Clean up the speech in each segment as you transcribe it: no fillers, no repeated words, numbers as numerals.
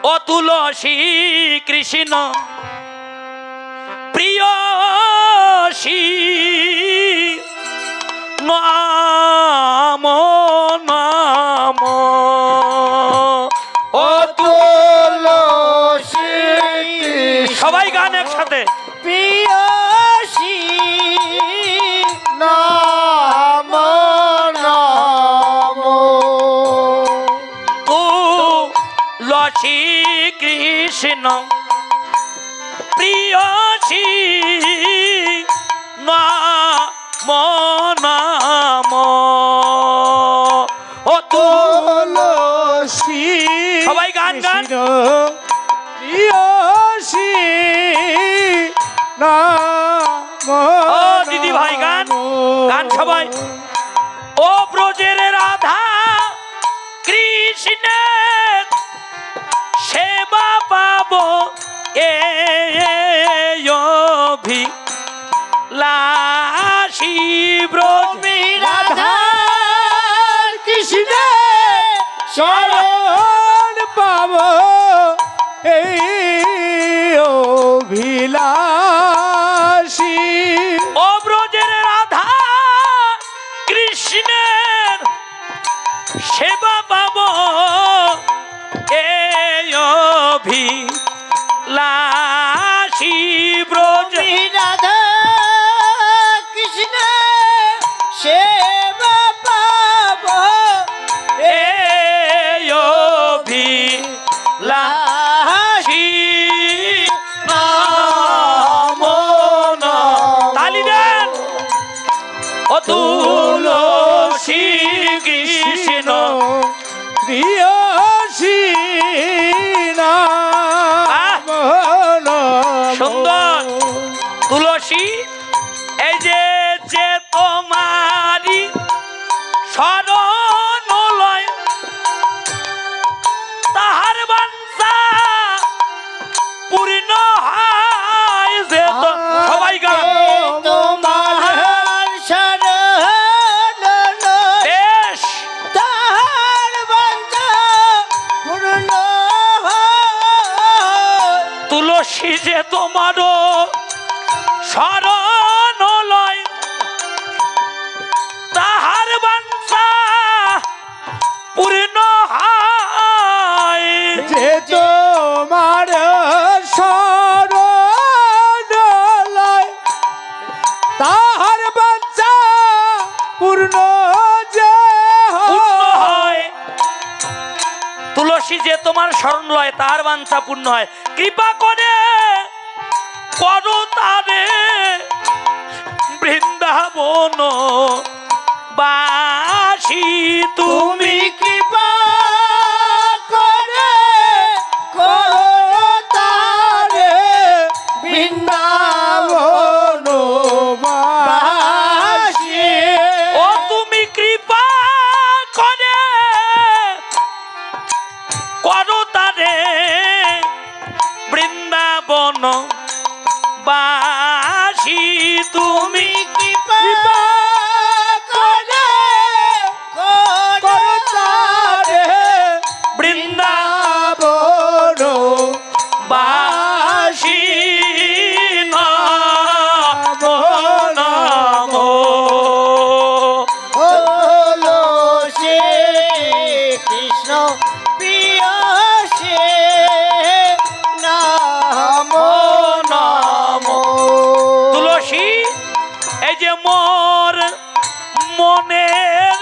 ও তুলসী কৃষ্ণ প্রিয়সী নাম নাম ও তুলসী সবাই গান একসাথে প্রিয়সী নাম নাম তুলসী কৃষ্ণ প্রিয়সী নাম নাম ও তুলসী সবাই গান গান প্রিয়সী নাম ও দিদি ভাই গান গান সবাই ও ব্রজের রাধা কৃষ্ণের সেবা পাবো লাশি ব্রজ রাধা কৃষ্ণ শরণ পাব এই অভিলাষী ও ব্রজের রাধা কৃষ্ণের সেবা পাবো লাশি ব্রজ রাধা কৃষ্ণ সেবা পাব লাশি নাম তালি দেন ও তুলসী কৃষ্ণ প্রিয়সী নাম সুন্দর তুলসী এই যে যে তোমারি শরণ লয় তাহার বাঞ্ছা পূর্ণ হয় যে সবাই গান তোমার শরণ বেশ তাহার বাঞ্ছা পূর্ণ তুলসী যে তোমারও শরণ লয় তাহার বাঞ্ছা পূর্ণ হয় যে তোমার শরণ লয় তাহার বাঞ্ছা পূর্ণ যে পূর্ণ হয় তুলসী যে তোমার শরণ লয় তাহার বাঞ্ছা পূর্ণ হয় কৃপা করে করো তারে বৃন্দাবন বাসী তুমি কৃপা করে করো তারে বৃন্দাবন বাসী ও তুমি কৃপা করে করো তারে বৃন্দাবন বাসী তুমি কৃপা করে করো তারে বৃন্দাবন বাসী নাম নাম তুলসী কৃষ্ণ প্রিয়সী নাম নাম তুলসী এই যে মোর মনের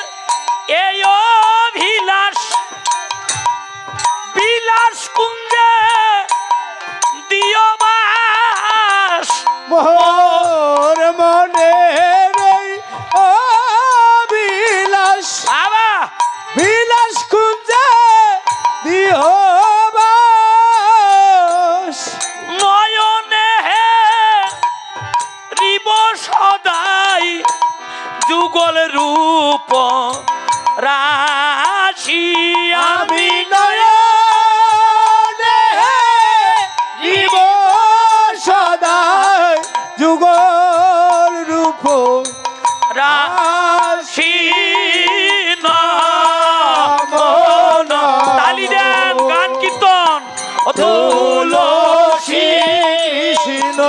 এই অভিলাষ বিলাস কুঞ্জে দিও বাস মোর মনের এই অভিলাষ বাবা বিলাস কুঞ্জে দিও বাস নয়নে রিব সদাই যুগল রূপ রাশি আমি নয়নে জীব সদাই যুগল রূপ রাশি নাম তালি দেন গান কীর্তন ও তুলসী কৃষ্ণ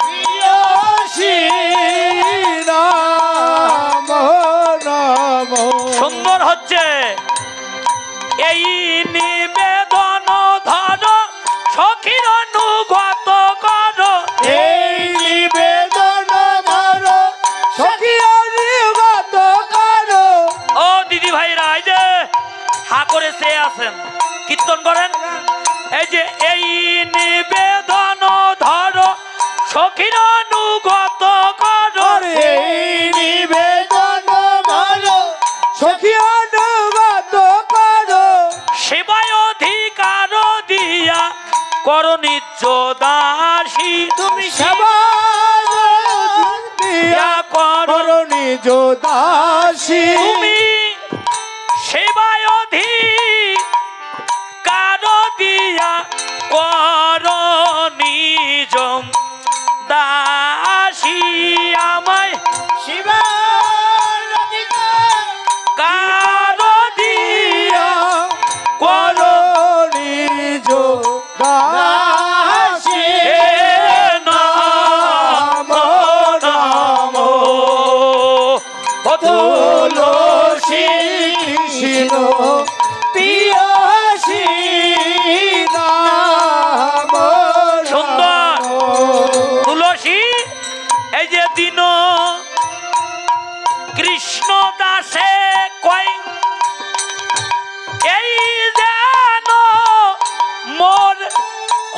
প্রিয়সী রাম রাম। সুন্দর হচ্ছে এই নিবেদন ধর সখীর অনুগত কর। এই নিবেদন ধর সখী অনুগত করো। ও দিদি ভাইরা এই যে হা করে সে আছেন কীর্তন করেন। এই যে এই নিবেদন ধর সখীর অনুগত কর। এই নিবেদন ধর সখী অনুগত করো। সেবায় অধিকার দিয়া কর নিজ দাসী। তুমি সেবা দিয়া করো নিজ দাসী। তুমি সেবায় অধিকার দিয়া কর নিজ দাসী। আমায় শিবা কার দিয়া করো নিজ দাসী। নাম নাম তুলসী কৃষ্ণ প্রিয়সী নাম সুন্দর। তুলসী এই যে দিন কৃষ্ণ দাসে কয় এই যেন মোর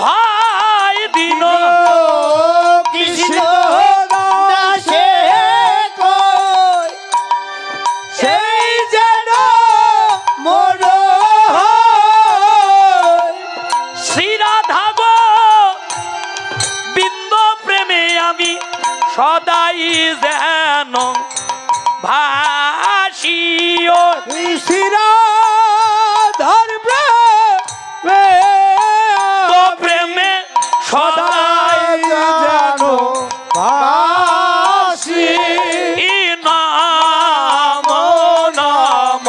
হয় দিন। কৃষ্ণ দাসে কই সেই যেন মোর শ্রীরাধা গো বিন্দ প্রেমে আমি সদাই যেন ভাসি। ও শিরাধর তো প্রেমে সদাই যেন ভাসি। নাম নাম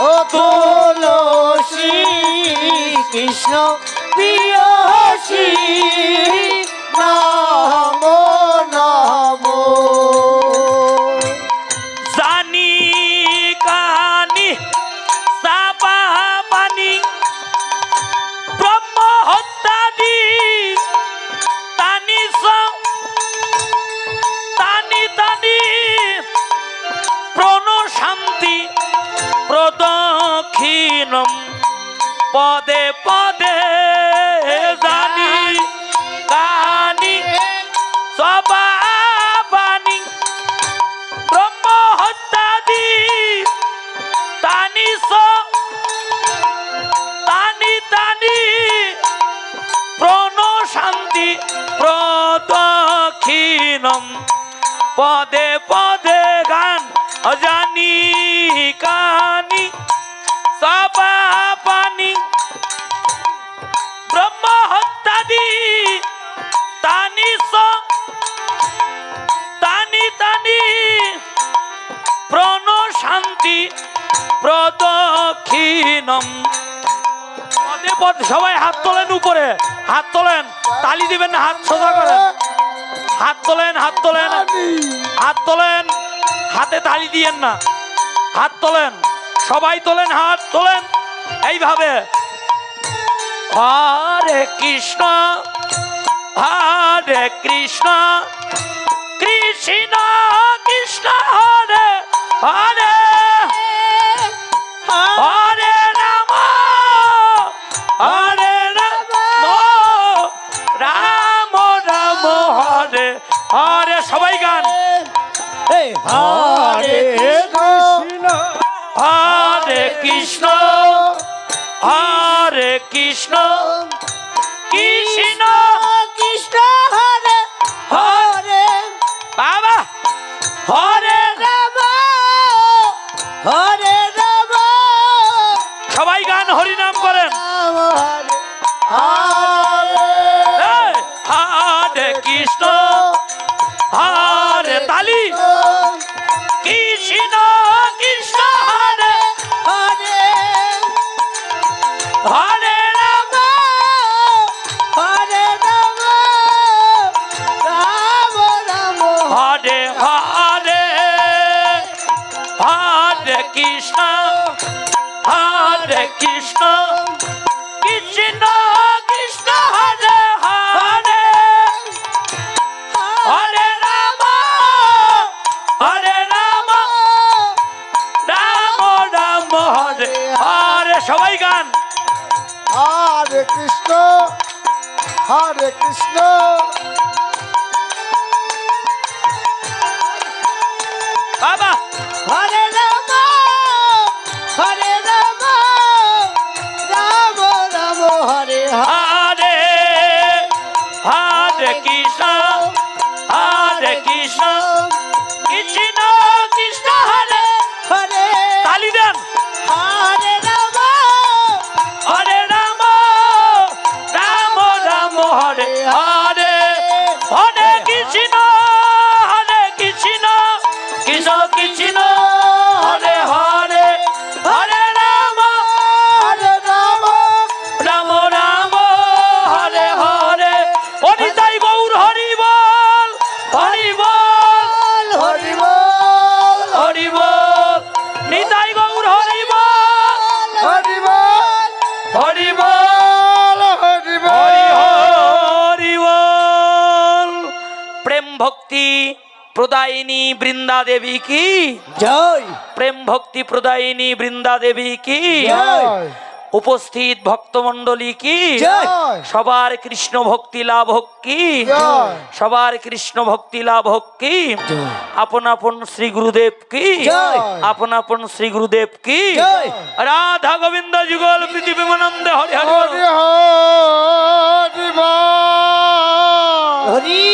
ও তুলসী কৃষ্ণ প্রিয়সী নাম নাম। জানি কানি সাপা পানি ব্রহ্ম হত্যাদি তানি তানি তানি প্রণ শান্তি প্রদক্ষিণম পদে পদে জানি কানি সবানি ব্রহ্ম হত্যাদি তানি তানি তানি প্রণ শান্তি প্রদক্ষিণম পদে পদে গান জানি কানি সবানি ব্রহ্ম হত্যাদি তানি তানি তানি প্রণ শান্তি প্রদক্ষিণম পদে পদে। সবাই হাত তোলেন উপরে, হাত তোলেন, তালি দিবেন না, হাত সোজা করেন। হাত তোলেন, হাত তোলেন, হাত তোলেন, হাতে তালি দিয়েন না, হাত তোলেন, সবাই তোলেন, হাত তোলেন এইভাবে। হরে কৃষ্ণ হরে কৃষ্ণ কৃষ্ণ কৃষ্ণ হরে হরে হরে রাম হরে রাম রাম রাম হরে হরে। সবাই গান। হরে কৃষ্ণ হরে কৃষ্ণ হরে কৃষ্ণ কৃষ্ণ কৃষ্ণ হরে হরে বাবা হরে রাম হরে রাম। সবাই গান হরিনাম করেন। এই, হরে কৃষ্ণ হরে তালি কৃষ্ণ কৃষ্ণ হরে হরে হরে কৃষ্ণ হরে কৃষ্ণ বাবা হরে রাম হরে রাম রাম রাম হরে হরে হরে কৃষ্ণ হরে কৃষ্ণ কৃষ্ণ কৃষ্ণ হরে হরে তালি দেন হরে রাম হরে রাম রাম রাম হরে হরে হরে কৃষ্ণ কৃষ্ণ কৃষ্ণ হরে হরে হরে রাম হরে রাম রাম রাম হরে হরে হরি তাই গৌর হরি বল হরি বল হরি বল হরি বল নিতাই গৌর হরি বল হরি বল হরি বল হরি হরি হরি বল প্রেম ভক্তি প্রদায়িনী বৃন্দা দেবী কি জয় প্রেম ভক্তি প্রদায়িনী বৃন্দা দেবী কি জয় উপস্থিত ভক্তমণ্ডলী কি জয় সবার কৃষ্ণ ভক্তি লাভ হোক কি জয়। সবার কৃষ্ণ ভক্তি লাভ হোক কি আপন আপন শ্রী গুরুদেব কি জয়। আপন আপন শ্রী গুরুদেব কি জয়। রাধা গোবিন্দ যুগল পৃথিবীমানন্দে হরি হরি বল। হরি হরি বল হরি